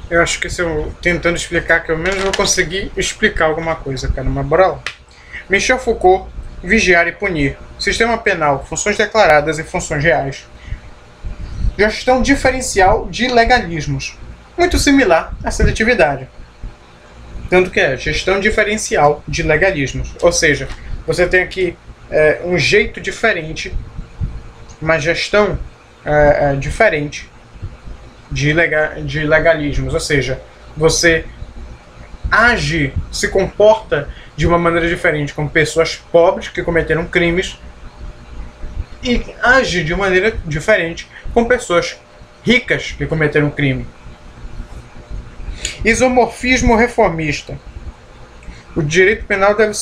Eu acho que se eu tentando explicar, que ao menos eu vou conseguir explicar alguma coisa, cara. Mas bora lá. Michel Foucault, vigiar e punir. Sistema penal, funções declaradas e funções reais. Gestão diferencial de legalismos. Muito similar à seletividade. Tanto que é gestão diferencial de legalismos. Ou seja, você tem aqui um jeito diferente, uma gestão diferente de legalismos, ou seja, você age, se comporta de uma maneira diferente com pessoas pobres que cometeram crimes e age de maneira diferente com pessoas ricas que cometeram crime. Isomorfismo reformista. O direito penal deve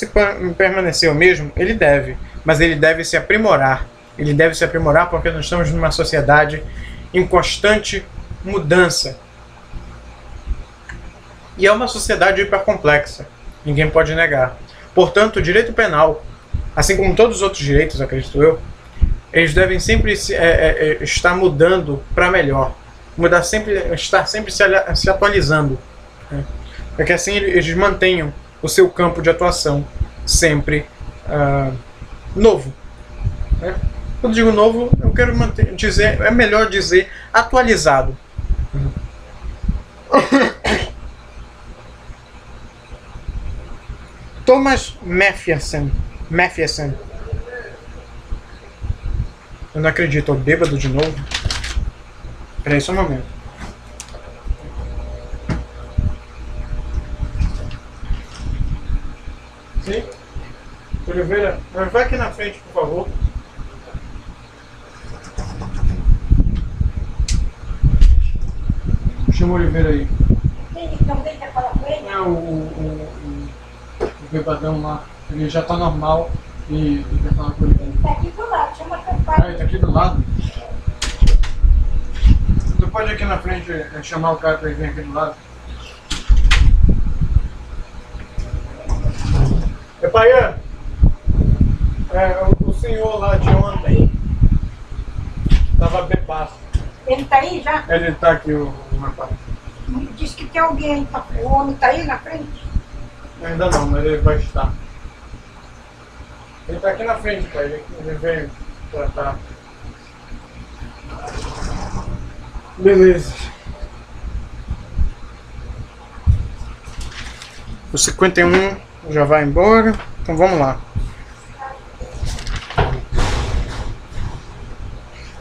permanecer o mesmo? Ele deve, mas ele deve se aprimorar. Ele deve se aprimorar porque nós estamos numa sociedade em constante mudança. E é uma sociedade hipercomplexa, ninguém pode negar. Portanto, o direito penal, assim como todos os outros direitos, acredito eu, eles devem sempre estar mudando para melhor. Estar sempre se atualizando. Né? Para que assim eles mantenham o seu campo de atuação sempre novo. Né? Quando digo novo, eu quero dizer, é melhor dizer atualizado. Thomas Mathieson. Eu não acredito, eu bêbado de novo. Peraí, só um momento. Sim? Oliveira, vai aqui na frente, por favor. Chama o Oliveira aí. É o bebadão lá. Ele já tá normal e quer falar com ele. Tá aqui do lado, chama teu pai. Ah, ele tá aqui do lado? Tu pode ir aqui na frente chamar o cara pra ele vir aqui do lado? Pai, o senhor lá de ontem tava bebaço. Ele tá aí já? Ele tá aqui, o rapaz. Diz que tem alguém, tá? O homem tá aí na frente? Ainda não, mas ele vai estar. Ele tá aqui na frente, pai. Ele veio tratar. Beleza. O 51 já vai embora. Então vamos lá.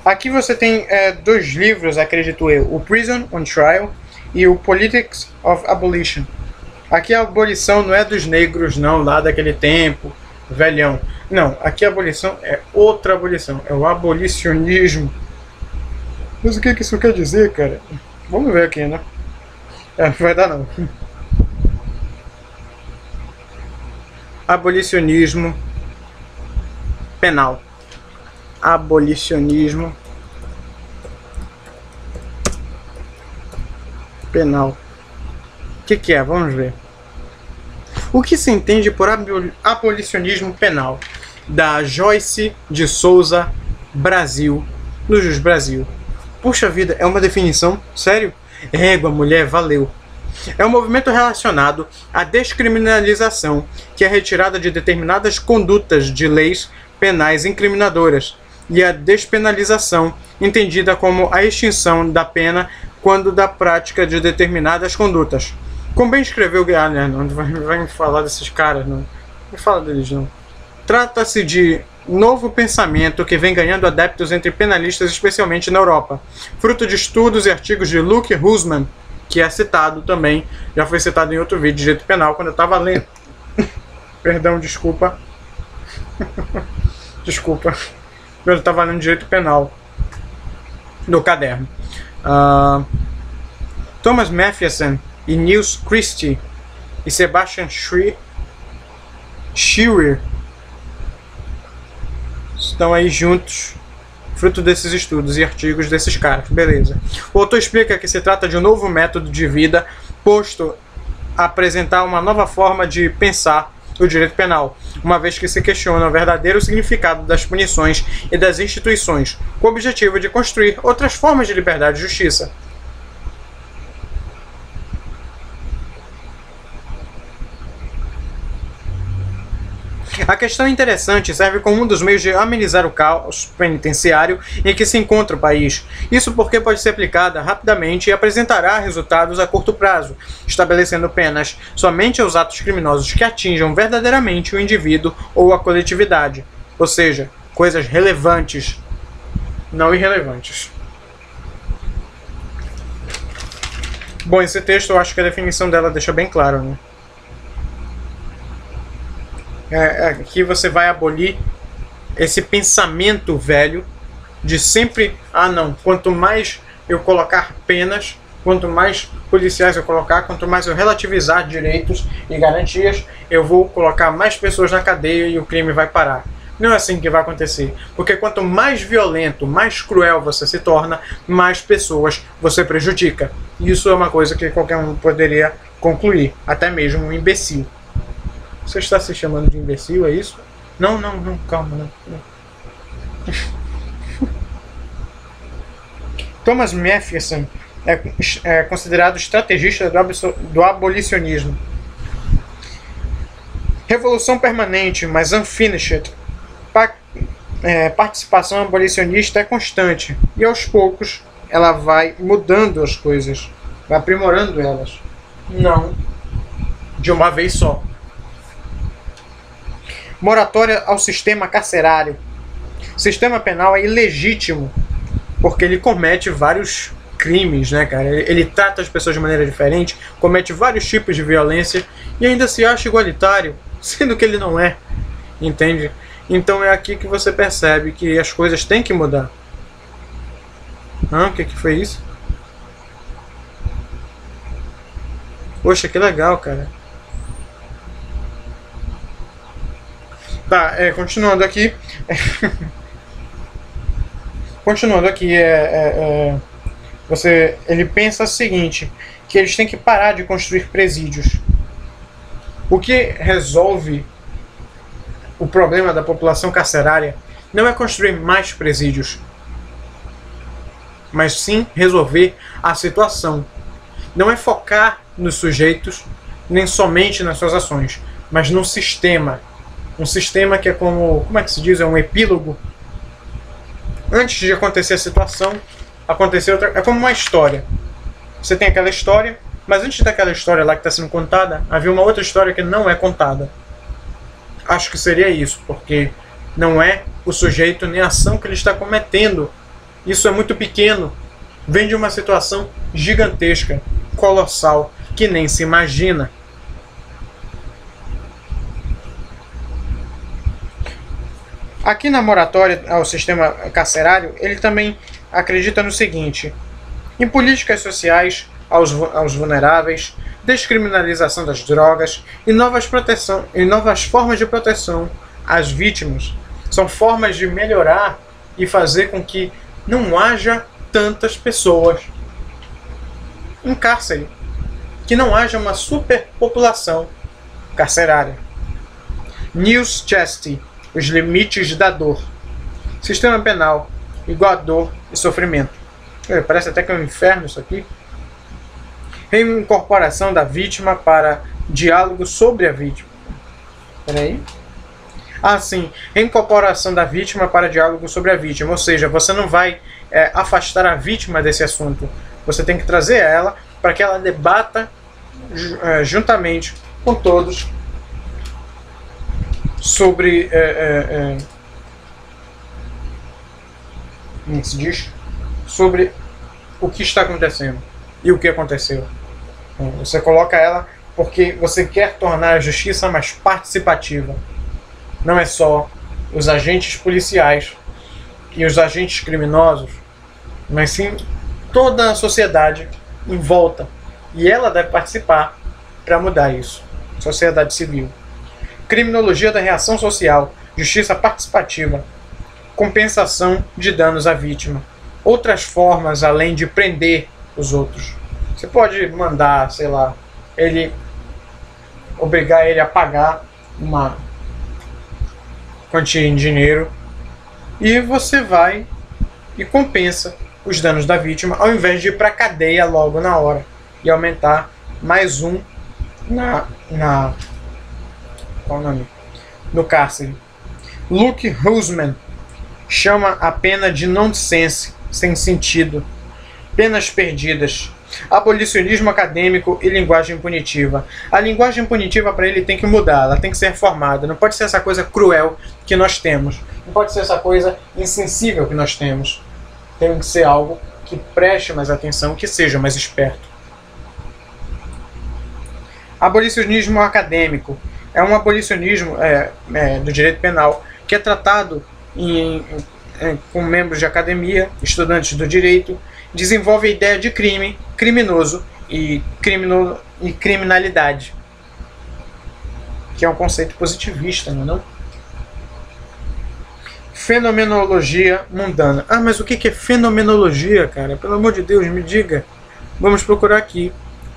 Aqui você tem dois livros, acredito eu. O Prison on Trial e o Politics of Abolition. Aqui a abolição não é dos negros, não, lá daquele tempo, velhão. Não, aqui a abolição é outra abolição. É o abolicionismo. Mas o que isso quer dizer, cara? Vamos ver aqui, né? Não vai dar não. Abolicionismo penal. Abolicionismo penal. O que é? Vamos ver. O que se entende por abolicionismo penal? Da Joyce de Souza Brasil, no Jus Brasil. Puxa vida, é uma definição? Sério? Égua, mulher, valeu. É um movimento relacionado à descriminalização, que é a retirada de determinadas condutas de leis penais incriminadoras, e a despenalização, entendida como a extinção da pena quando da prática de determinadas condutas. Como bem escreveu o não vai me falar desses caras, não me fala deles não. Trata-se de novo pensamento que vem ganhando adeptos entre penalistas, especialmente na Europa, fruto de estudos e artigos de Luke Husman, que é citado também, já foi citado em outro vídeo de direito penal, quando eu estava lendo. Perdão, desculpa. Desculpa. Eu estava lendo direito penal no caderno. Thomas Mathieson e Niels Christie e Sebastian Schreier estão aí juntos, fruto desses estudos e artigos desses caras. Beleza. O autor explica que se trata de um novo método de vida posto a apresentar uma nova forma de pensar o direito penal, uma vez que se questiona o verdadeiro significado das punições e das instituições, com o objetivo de construir outras formas de liberdade e justiça. A questão interessante serve como um dos meios de amenizar o caos penitenciário em que se encontra o país. Isso porque pode ser aplicada rapidamente e apresentará resultados a curto prazo, estabelecendo penas somente aos atos criminosos que atinjam verdadeiramente o indivíduo ou a coletividade, ou seja, coisas relevantes, não irrelevantes. Bom, esse texto eu acho que a definição dela deixa bem claro, né? Aqui você vai abolir esse pensamento velho de sempre, não, quanto mais eu colocar penas, quanto mais policiais eu colocar, quanto mais eu relativizar direitos e garantias, eu vou colocar mais pessoas na cadeia e o crime vai parar. Não é assim que vai acontecer, porque quanto mais violento, mais cruel você se torna, mais pessoas você prejudica. Isso é uma coisa que qualquer um poderia concluir, até mesmo um imbecil. Você está se chamando de imbecil, é isso? Não, calma, não. Thomas Jefferson é considerado estrategista do abolicionismo. Revolução permanente, mas unfinished. Participação abolicionista é constante e aos poucos ela vai mudando as coisas, vai aprimorando elas. Não de uma vez só. Moratória ao sistema carcerário. O sistema penal é ilegítimo porque ele comete vários crimes, né, cara? Ele trata as pessoas de maneira diferente, comete vários tipos de violência e ainda se acha igualitário, sendo que ele não é, entende? Então é aqui que você percebe que as coisas têm que mudar. O que foi isso? Poxa, que legal, cara. Tá, continuando aqui. Continuando aqui, ele pensa o seguinte, que eles têm que parar de construir presídios. O que resolve o problema da população carcerária não é construir mais presídios, mas sim resolver a situação. Não é focar nos sujeitos, nem somente nas suas ações, mas no sistema. Um sistema que é como é que se diz? É um epílogo. Antes de acontecer a situação, aconteceu outra. É como uma história. Você tem aquela história, mas antes daquela história lá que está sendo contada, havia uma outra história que não é contada. Acho que seria isso, porque não é o sujeito nem a ação que ele está cometendo. Isso é muito pequeno. Vem de uma situação gigantesca, colossal, que nem se imagina. Aqui na moratória ao sistema carcerário, ele também acredita no seguinte: em políticas sociais aos vulneráveis, descriminalização das drogas e novas formas de proteção às vítimas. São formas de melhorar e fazer com que não haja tantas pessoas em cárcere, que não haja uma superpopulação carcerária. News Chastity, os limites da dor. Sistema penal igual a dor e sofrimento. Parece até que é um inferno isso aqui. Reincorporação da vítima para diálogo sobre a vítima. Peraí. Sim. Reincorporação da vítima para diálogo sobre a vítima. Ou seja, você não vai afastar a vítima desse assunto. Você tem que trazer ela para que ela debata juntamente com todos sobre como se diz? Sobre o que está acontecendo e o que aconteceu. Você coloca ela porque você quer tornar a justiça mais participativa. Não é só os agentes policiais e os agentes criminosos, mas sim toda a sociedade em volta. E ela deve participar para mudar isso. Sociedade civil. Criminologia da reação social, justiça participativa, compensação de danos à vítima. Outras formas além de prender os outros. Você pode mandar, sei lá, obrigar ele a pagar uma quantia em dinheiro e você vai e compensa os danos da vítima ao invés de ir para a cadeia logo na hora e aumentar mais um qual o nome? no cárcere. Luke Husman chama a pena de nonsense, sem sentido, penas perdidas, abolicionismo acadêmico e linguagem punitiva. A linguagem punitiva para ele tem que mudar, ela tem que ser reformada. Não pode ser essa coisa cruel que nós temos. Não pode ser essa coisa insensível que nós temos. Tem que ser algo que preste mais atenção, que seja mais esperto. Abolicionismo acadêmico é um abolicionismo do direito penal que é tratado com membros de academia, estudantes do direito, desenvolve a ideia de crime, criminoso e criminalidade, que é um conceito positivista, não é não? Fenomenologia mundana. Ah, mas o que é fenomenologia, cara? Pelo amor de Deus, me diga. Vamos procurar aqui.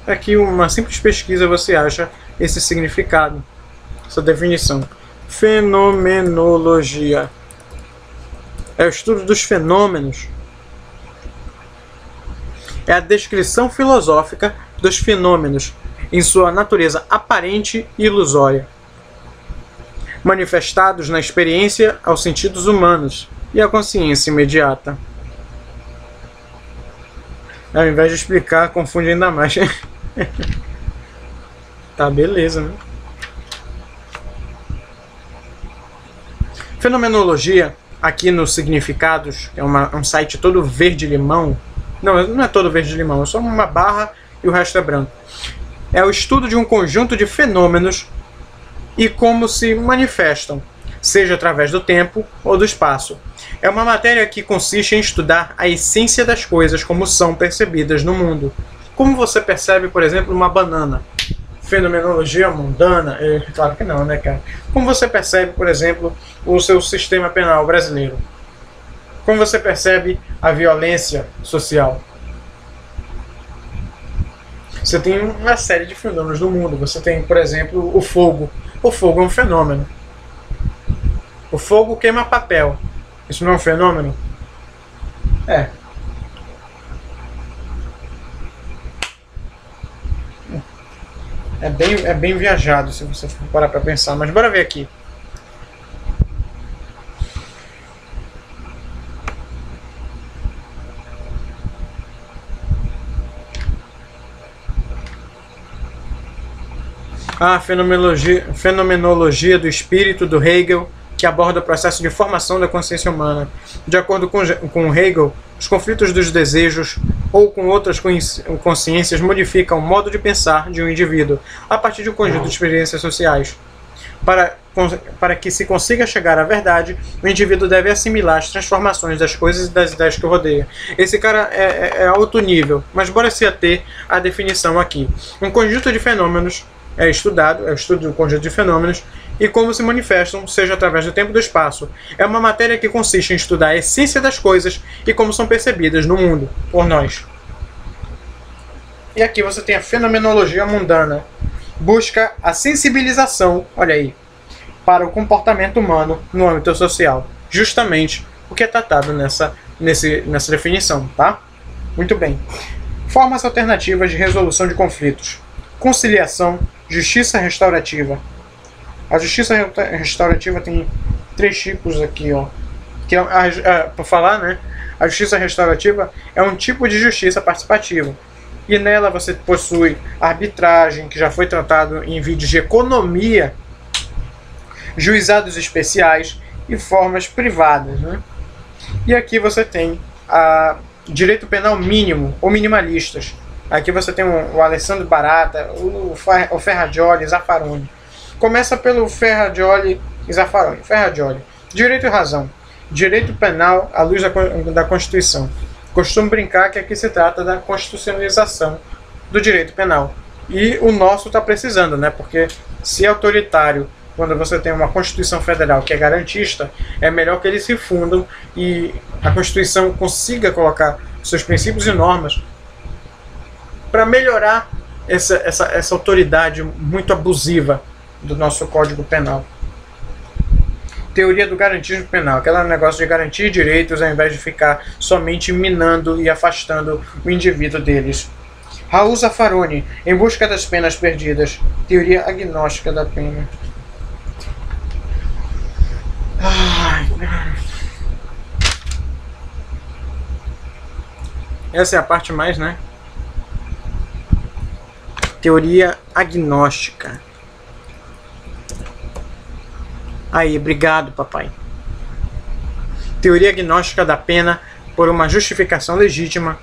Aqui uma simples pesquisa você acha esse significado, essa definição. Fenomenologia é o estudo dos fenômenos. É a descrição filosófica dos fenômenos em sua natureza aparente e ilusória, manifestados na experiência aos sentidos humanos e à consciência imediata. Ao invés de explicar, confunde ainda mais. Tá, beleza, né? Fenomenologia, aqui nos significados, é um site todo verde-limão. Não é todo verde-limão, é só uma barra e o resto é branco. É o estudo de um conjunto de fenômenos e como se manifestam, seja através do tempo ou do espaço. É uma matéria que consiste em estudar a essência das coisas como são percebidas no mundo. Como você percebe, por exemplo, uma banana? Fenomenologia mundana? Claro que não, né, cara? Como você percebe, por exemplo, o seu sistema penal brasileiro? Como você percebe a violência social? Você tem uma série de fenômenos no mundo. Você tem, por exemplo, o fogo. O fogo é um fenômeno. O fogo queima papel. Isso não é um fenômeno? É. É bem viajado se você for parar para pensar. Mas bora ver aqui. A fenomenologia do espírito do Hegel, que aborda o processo de formação da consciência humana. De acordo com Hegel, os conflitos dos desejos ou com outras consciências modificam o modo de pensar de um indivíduo a partir de um conjunto de experiências sociais. Para que se consiga chegar à verdade, o indivíduo deve assimilar as transformações das coisas e das ideias que o rodeia. Esse cara é alto nível, mas bora se ater à definição aqui. Um conjunto de fenômenos é o estudo do conjunto de fenômenos e como se manifestam, seja através do tempo e do espaço. É uma matéria que consiste em estudar a essência das coisas e como são percebidas no mundo, por nós. E aqui você tem a fenomenologia mundana. Busca a sensibilização, olha aí, para o comportamento humano no âmbito social. Justamente o que é tratado nessa definição, tá? Muito bem. Formas alternativas de resolução de conflitos. Conciliação, justiça restaurativa. A justiça restaurativa tem 3 tipos aqui, ó. Que por falar, né? A justiça restaurativa é um tipo de justiça participativa. E nela você possui arbitragem, que já foi tratado em vídeos de economia, juizados especiais e formas privadas, né? E aqui você tem a direito penal mínimo ou minimalistas. Aqui você tem o Alessandro Barata, o Ferrajoli e Zaffaroni. Começa pelo Ferrajoli e Zaffaroni. Ferrajoli. Direito e razão. Direito penal à luz da Constituição. Costumo brincar que aqui se trata da constitucionalização do direito penal. E o nosso está precisando, né? Porque se é autoritário, quando você tem uma Constituição Federal que é garantista, é melhor que eles se fundam e a Constituição consiga colocar seus princípios e normas para melhorar essa autoridade muito abusiva do nosso Código Penal. Teoria do garantismo penal, aquele negócio de garantir direitos ao invés de ficar somente minando e afastando o indivíduo deles. Raul Zaffaroni, Em Busca das Penas Perdidas, teoria agnóstica da pena. Essa é a parte mais, né? Teoria agnóstica. Aí, obrigado, papai. Teoria agnóstica da pena por uma justificação legítima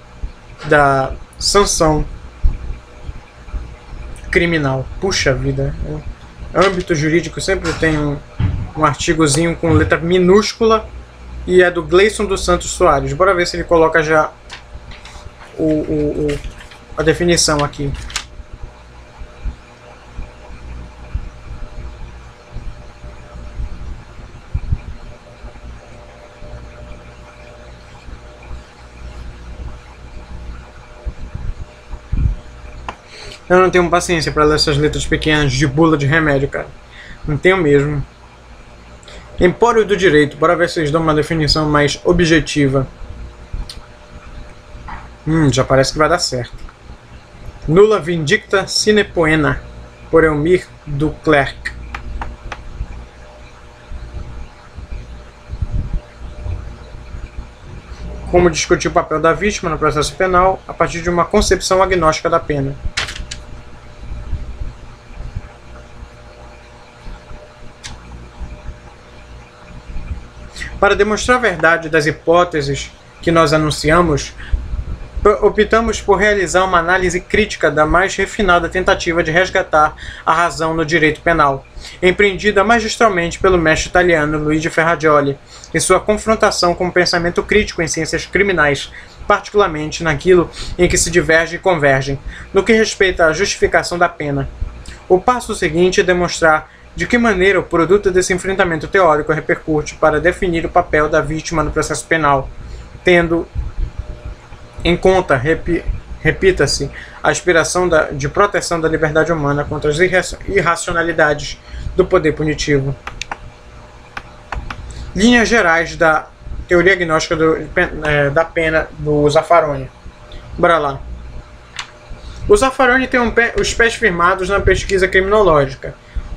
da sanção criminal. Puxa vida. Âmbito jurídico sempre tem um artigozinho com letra minúscula e é do Gleison dos Santos Soares. Bora ver se ele coloca já a definição aqui. Eu não tenho paciência para ler essas letras pequenas de bula de remédio, cara. Não tenho mesmo. Empório do direito. Bora ver se eles dão uma definição mais objetiva. Já parece que vai dar certo. Nulla vindicta sine poena, por Elmir du Clerc. Como discutir o papel da vítima no processo penal a partir de uma concepção agnóstica da pena. Para demonstrar a verdade das hipóteses que nós anunciamos, optamos por realizar uma análise crítica da mais refinada tentativa de resgatar a razão no direito penal, empreendida magistralmente pelo mestre italiano Luigi Ferrajoli, em sua confrontação com o pensamento crítico em ciências criminais, particularmente naquilo em que se divergem e convergem, no que respeita à justificação da pena. O passo seguinte é demonstrar de que maneira o produto desse enfrentamento teórico repercute para definir o papel da vítima no processo penal, tendo em conta, repita-se, a aspiração de proteção da liberdade humana contra as irracionalidades do poder punitivo. Linhas gerais da teoria agnóstica da pena do Zaffaroni. Bora lá. O Zaffaroni tem os pés firmados na pesquisa criminológica.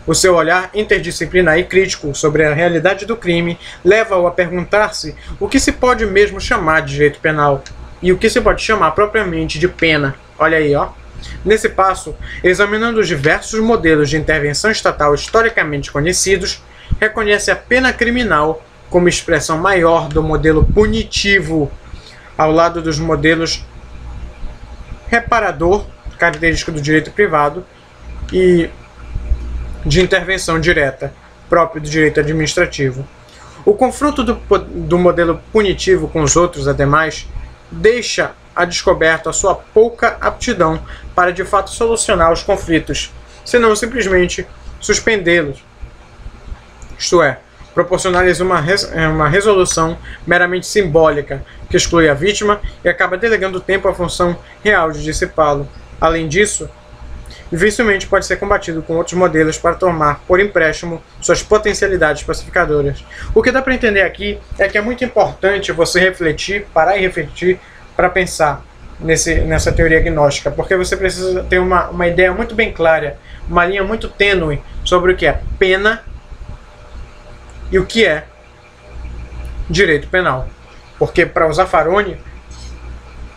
O seu olhar interdisciplinar e crítico sobre a realidade do crime leva-o a perguntar-se o que se pode mesmo chamar de direito penal e o que se pode chamar propriamente de pena. Olha aí, ó. Nesse passo, examinando os diversos modelos de intervenção estatal historicamente conhecidos, reconhece a pena criminal como expressão maior do modelo punitivo, ao lado dos modelos reparador, característico do direito privado, e de intervenção direta, próprio do direito administrativo. O confronto do modelo punitivo com os outros, ademais, deixa a descoberto a sua pouca aptidão para de fato solucionar os conflitos, senão simplesmente suspendê-los. Isto é, proporcionar-lhes uma resolução meramente simbólica, que exclui a vítima e acaba delegando tempo à função real de dissipá-lo. Além disso, dificilmente pode ser combatido com outros modelos para tomar por empréstimo suas potencialidades pacificadoras. O que dá para entender aqui é que é muito importante você refletir, parar e refletir para pensar nessa teoria agnóstica, porque você precisa ter uma ideia muito bem clara, uma linha muito tênue sobre o que é pena e o que é direito penal. Porque para o Zaffaroni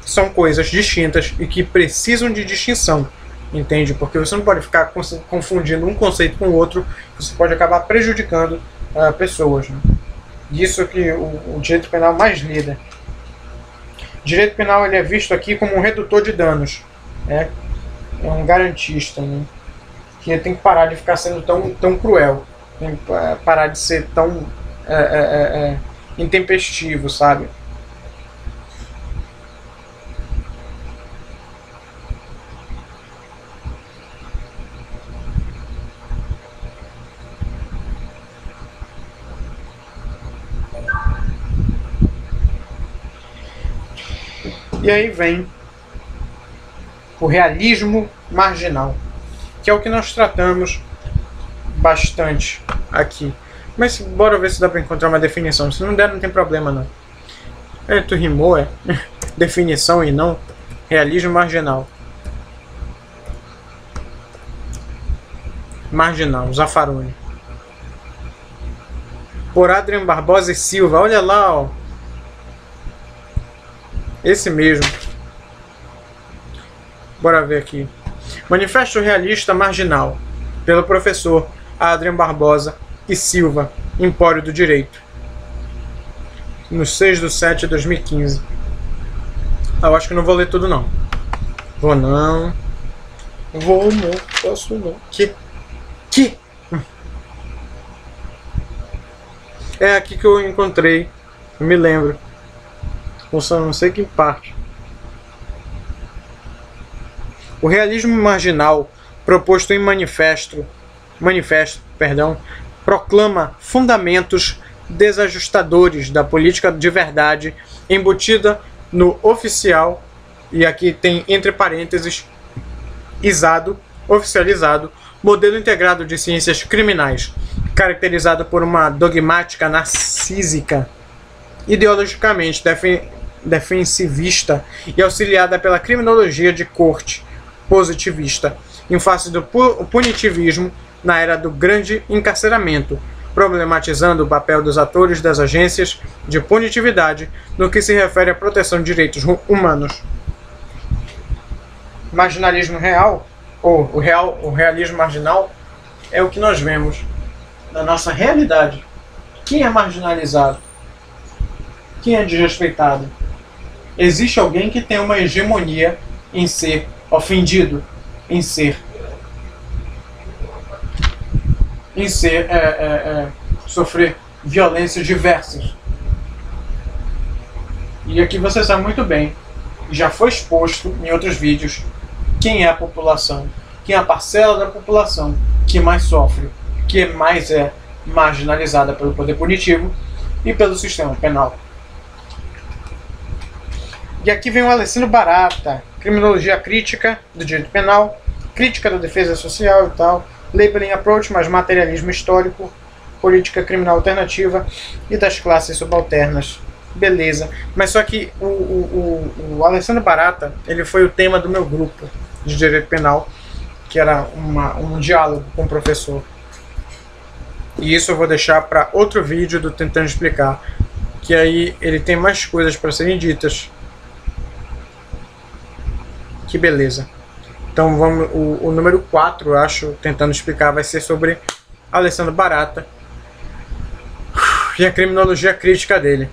são coisas distintas e que precisam de distinção. Entende? Porque você não pode ficar confundindo um conceito com o outro, você pode acabar prejudicando pessoas. Né? Isso que o direito penal mais lida. O direito penal ele é visto aqui como um redutor de danos. É um garantista. Né? Que tem que parar de ficar sendo tão cruel. Tem que parar de ser tão intempestivo, sabe? E aí vem o realismo marginal, que é o que nós tratamos bastante aqui. Mas bora ver se dá para encontrar uma definição. Se não der, não tem problema não. Tu rimou, definição e não realismo marginal. Marginal, Zaffaroni. por Adrian Barbosa e Silva. Olha lá, ó. Esse mesmo. Bora ver aqui. Manifesto Realista Marginal, pelo professor Adrian Barbosa e Silva, Empório do Direito, no 6/7/2015. Eu acho que não vou ler tudo, não. Vou não. Vou não. Posso não. Que? É aqui que eu encontrei. Eu me lembro. Eu só não sei que parte. O realismo marginal proposto em manifesto, proclama fundamentos desajustadores da política de verdade embutida no oficial, e aqui tem entre parênteses, oficializado, modelo integrado de ciências criminais, caracterizado por uma dogmática narcísica, ideologicamente defensivista e auxiliada pela criminologia de corte positivista, em face do punitivismo na era do grande encarceramento, problematizando o papel dos atores das agências de punitividade no que se refere à proteção de direitos humanos. Marginalismo real, ou o realismo marginal, é o que nós vemos na nossa realidade. Quem é marginalizado? Quem é desrespeitado? Existe alguém que tem uma hegemonia em ser ofendido, em sofrer violências diversas. E aqui você sabe muito bem, já foi exposto em outros vídeos, quem é a população, quem é a parcela da população que mais sofre, que mais é marginalizada pelo poder punitivo e pelo sistema penal. E aqui vem o Alessandro Barata, criminologia crítica do direito penal, crítica da defesa social e tal, labeling approach, mas materialismo histórico, política criminal alternativa e das classes subalternas. Beleza. Mas só que o Alessandro Barata, ele foi o tema do meu grupo de direito penal, que era um diálogo com o professor. E isso eu vou deixar para outro vídeo do Tentando Explicar, que aí ele tem mais coisas para serem ditas. Que beleza. Então vamos, o número 4, eu acho, Tentando Explicar, vai ser sobre Alessandro Barata e a criminologia crítica dele.